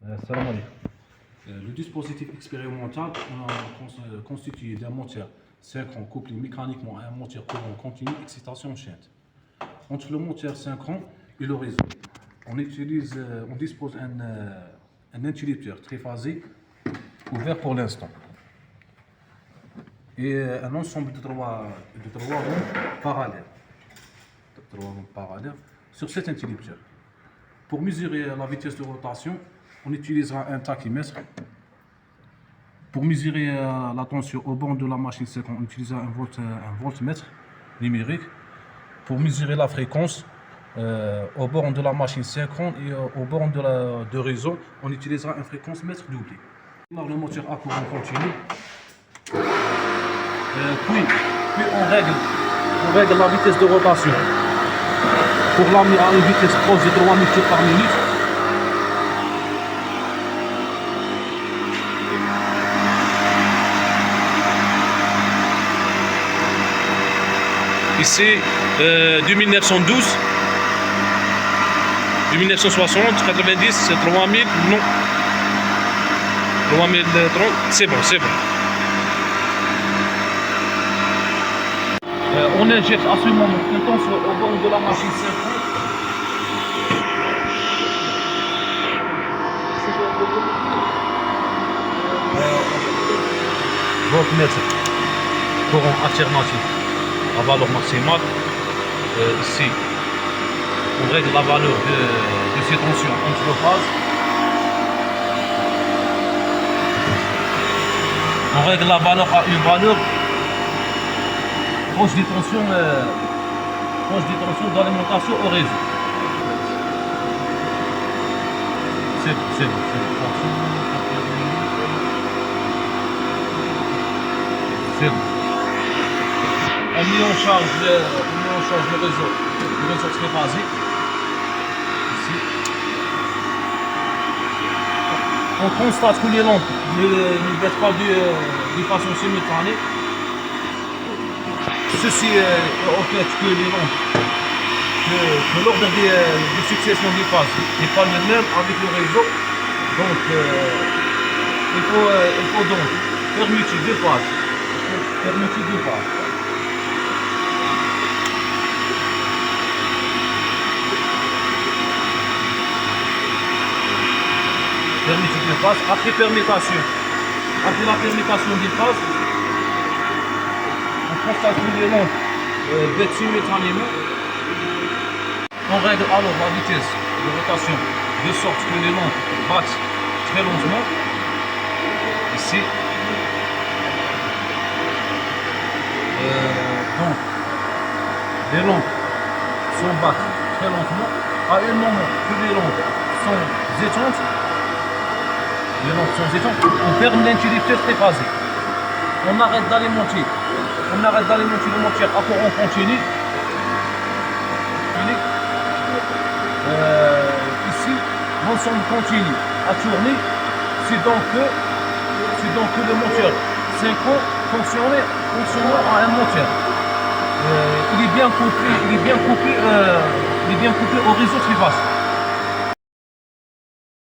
Salam alaikum. Le dispositif expérimental constitué d'un moteur synchron couplé mécaniquement à un moteur courant continu excitation chaîne. Entre le moteur synchron et le réseau, on dispose un interrupteur triphasé ouvert pour l'instant et un ensemble de trois ronds parallèles sur cet interrupteur. Pour mesurer la vitesse de rotation, on utilisera un tachymètre. Pour mesurer la tension au bord de la machine synchron, on utilisera un voltmètre numérique. Pour mesurer la fréquence au bord de la machine synchron et au bord de réseau, on utilisera un fréquence mètre doublé. Le moteur à courant continu. Puis on règle la vitesse de rotation pour l'amener à une vitesse proche de 3000 tours par minute. Ici, de 1912, de 1960, 90, 3000, non. 3030, c'est bon. On injecte à ce moment une tension au bord de la machine synchron. Voltmètre, courant alternatif à valeur maximale. Ici, on règle la valeur de ces tensions entre phases. On règle la valeur à une valeur proche des tensions d'alimentation au réseau. C'est bon. On met en charge le réseau triphasé. Ici. On constate que les lampes ne baissent pas de façon simultanée. Ceci au fait que les lampes, que l'ordre de succession des phases n'est pas le même avec le réseau. Donc il faut donc permuter deux phases. Permuter deux phases. Après permutation. Après la permutation des phases, on constate que les lampes baissent simultanément. On règle alors la vitesse de rotation de sorte que les lampes battent très lentement. Ici. Donc, les lampes sont battent très lentement. À un moment que les lampes sont éteintes, on ferme l'interrupteur triphasé. On arrête d'alimenter le moteur à courant continu. Ici, l'ensemble continue à tourner. C'est donc que le moteur synchron fonctionne à un moteur. Il est bien couplé au réseau triphasé.